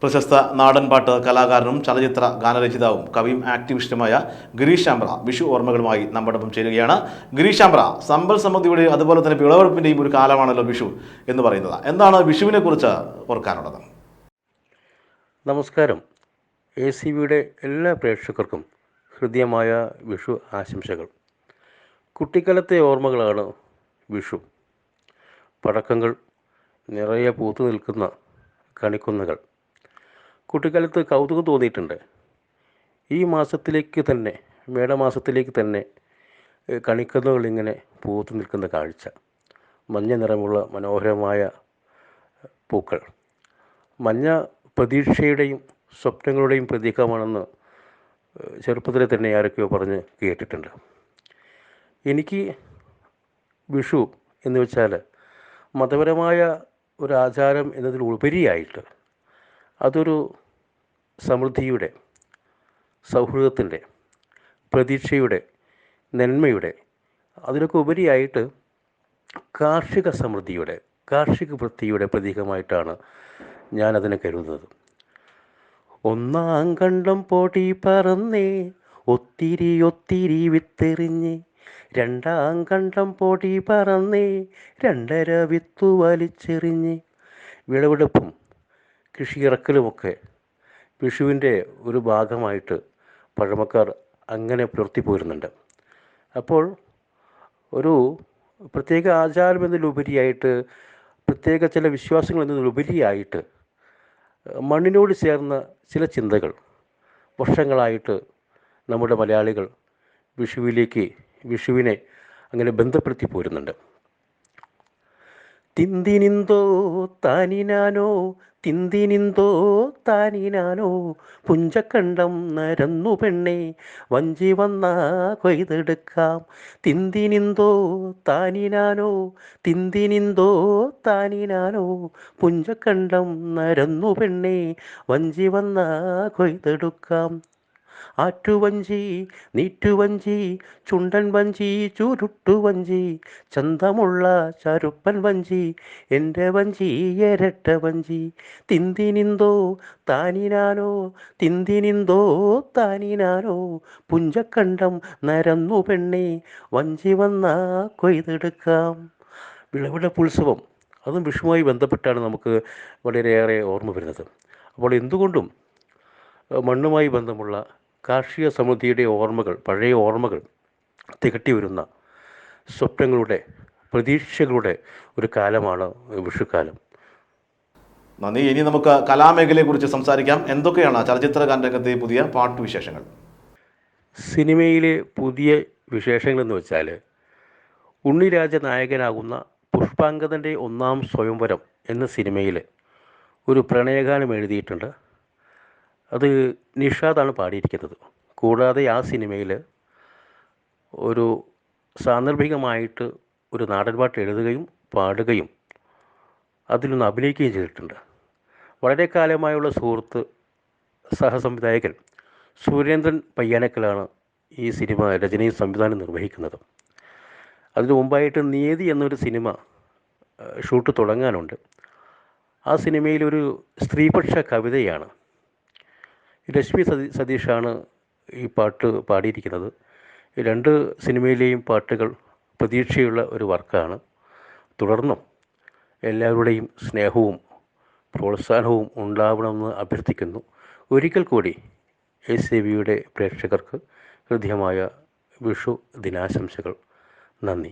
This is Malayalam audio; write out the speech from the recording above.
പ്രശസ്ത നാടൻപാട്ട് കലാകാരനും ചലച്ചിത്ര ഗാനരചയിതാവും കവിയും ആക്ടിവിസ്റ്റുമായ ഗിരീഷ് ശാമ്പ്ര വിഷു ഓർമ്മകളുമായി നമ്മോടൊപ്പം ചേരുകയാണ്. ഗിരീഷ് ശാമ്പ്ര, സമ്പൽ സമൃദ്ധിയുടെ അതുപോലെ തന്നെ വിളവെടുപ്പിൻ്റെയും ഒരു കാലമാണല്ലോ വിഷു എന്ന് പറയുന്നത്. എന്താണ് വിഷുവിനെ കുറിച്ച് ഓർക്കാനുള്ളത്? നമസ്കാരം. ACBയുടെ എല്ലാ പ്രേക്ഷകർക്കും ഹൃദ്യമായ വിഷു ആശംസകൾ. കുട്ടിക്കാലത്തെ ഓർമ്മകളാണ് വിഷു. പടക്കങ്ങൾ, നിറയെ പൂത്തു നിൽക്കുന്ന കണിക്കൊന്നകൾ. കുട്ടിക്കാലത്ത് കൗതുകം തോന്നിയിട്ടുണ്ട്. ഈ മാസത്തിലേക്ക് തന്നെ, മേടമാസത്തിലേക്ക് തന്നെ കണിക്കൊന്നകൾ ഇങ്ങനെ പൂത്തു നിൽക്കുന്ന കാഴ്ച. മഞ്ഞ നിറമുള്ള മനോഹരമായ പൂക്കൾ. മഞ്ഞ പ്രതീക്ഷയുടെയും സ്വപ്നങ്ങളുടെയും പ്രതീകമാണെന്ന് ചെറുപ്പത്തിലെ തന്നെ ആരൊക്കെയോ പറഞ്ഞ് കേട്ടിട്ടുണ്ട്. എനിക്ക് വിഷു എന്ന് വെച്ചാൽ മതപരമായ ഒരു ആചാരം എന്നതിലുപരിയായിട്ട് അതൊരു സമൃദ്ധിയുടെ, സൗഹൃദത്തിൻ്റെ, പ്രതീക്ഷയുടെ, നന്മയുടെ, അതിനൊക്കെ ഉപരിയായിട്ട് കാർഷിക സമൃദ്ധിയുടെ, കാർഷിക വൃത്തിയുടെ പ്രതീകമായിട്ടാണ് ഞാനതിനെ കരുതുന്നത്. ഒന്നാം കണ്ടം പൊടി പറന്നേ, ഒത്തിരി ഒത്തിരി വിത്തെറിഞ്ഞ്. രണ്ടാം കണ്ടം പൊടി പറന്നേ, രണ്ടര വിത്തു വലിച്ചെറിഞ്ഞ്. വിളവെടുപ്പും കൃഷി ഇറക്കലുമൊക്കെ വിഷുവിൻ്റെ ഒരു ഭാഗമായിട്ട് പഴമക്കാർ അങ്ങനെ പുലർത്തിപ്പോരുന്നുണ്ട്. അപ്പോൾ ഒരു പ്രത്യേക ആചാരം എന്നതിലുപരിയായിട്ട്, പ്രത്യേക ചില വിശ്വാസങ്ങൾ എന്നതിലുപരിയായിട്ട് മണ്ണിനോട് ചേർന്ന ചില ചിന്തകൾ വർഷങ്ങളായിട്ട് നമ്മുടെ മലയാളികൾ വിഷുവിനെ അങ്ങനെ ബന്ധപ്പെടുത്തി പോരുന്നുണ്ട്. തിന്തിനിന്തോ താനിനാനോ, തിന്തിനിന്തോ താനിനാനോ, പുഞ്ചക്കണ്ടം നരന്നു പെണ്ണേ, വഞ്ചി വന്നാ കൊയ്തെടുക്കാം. തിന്തിനിന്തോ താനിനാനോ, തിന്തിനിന്തോ താനിനാനോ, പുഞ്ചക്കണ്ടം നരന്നു പെണ്ണേ, വഞ്ചി വന്നാ കൊയ്തെടുക്കാം. ആറ്റുവഞ്ചി, നീറ്റുവഞ്ചി, ചുണ്ടൻ വഞ്ചി, ചുരുട്ടുവഞ്ചി, ചന്തമുള്ള ചരുപ്പൻ വഞ്ചി, എൻ്റെ വഞ്ചി ഇരട്ട വഞ്ചി. തിന്തിനിന്തോ താനിനാനോ, തിന്തിനിന്തോ താനിനാനോ, പുഞ്ചക്കണ്ടം നരന്നു പെണ്ണേ, വഞ്ചി വന്നാ കൊയ്തെടുക്കാം. വിളവെടുപ്പ് ഉത്സവം, അതും വിഷുവുമായി ബന്ധപ്പെട്ടാണ് നമുക്ക് വളരെയേറെ ഓർമ്മ വരുന്നത്. അപ്പോൾ എന്തുകൊണ്ടും മണ്ണുമായി ബന്ധമുള്ള കാർഷിക സമൃദ്ധിയുടെ ഓർമ്മകൾ, പഴയ ഓർമ്മകൾ തികട്ടി വരുന്ന സ്വപ്നങ്ങളുടെ, പ്രതീക്ഷകളുടെ ഒരു കാലമാണ് വിഷുക്കാലം. നന്ദി. ഇനി നമുക്ക് കലാമേഖലയെക്കുറിച്ച് സംസാരിക്കാം. എന്തൊക്കെയാണ് ചലച്ചിത്ര ഗാനരംഗത്തെ പുതിയ പാട്ടുവിശേഷങ്ങൾ? സിനിമയിലെ പുതിയ വിശേഷങ്ങളെന്ന് വെച്ചാൽ, ഉണ്ണിരാജ നായകനാകുന്ന പുഷ്പാങ്കദൻ്റെ ഒന്നാം സ്വയംവരം എന്ന സിനിമയിൽ ഒരു പ്രണയഗാനം എഴുതിയിട്ടുണ്ട്. അത് നിഷാദാണ് പാടിയിരിക്കുന്നത്. കൂടാതെ ആ സിനിമയിൽ ഒരു സാന്ദർഭികമായിട്ട് ഒരു നാടൻപാട്ട് എഴുതുകയും പാടുകയും അതിലൊന്ന് അഭിനയിക്കുകയും ചെയ്തിട്ടുണ്ട്. വളരെ കാലമായുള്ള സുഹൃത്ത്, സഹസംവിധായകൻ സുരേന്ദ്രൻ പയ്യാനക്കലാണ് ഈ സിനിമ രചനയും സംവിധാനം നിർവഹിക്കുന്നത്. അതിനു മുമ്പായിട്ട് നിയതി എന്നൊരു സിനിമ ഷൂട്ട് തുടങ്ങാനുണ്ട്. ആ സിനിമയിലൊരു സ്ത്രീപക്ഷ കവിതയാണ്. രശ്മി സതീഷാണ് ഈ പാട്ട് പാടിയിരിക്കുന്നത്. രണ്ട് സിനിമയിലെയും പാട്ടുകൾ പ്രതീക്ഷയുള്ള ഒരു വർക്കാണ്. തുടർന്നും എല്ലാവരുടെയും സ്നേഹവും പ്രോത്സാഹനവും ഉണ്ടാവണമെന്ന് അഭ്യർത്ഥിക്കുന്നു. ഒരിക്കൽ കൂടി ACBയുടെ പ്രേക്ഷകർക്ക് ഹൃദ്യമായ വിഷു ദിനാശംസകൾ. നന്ദി.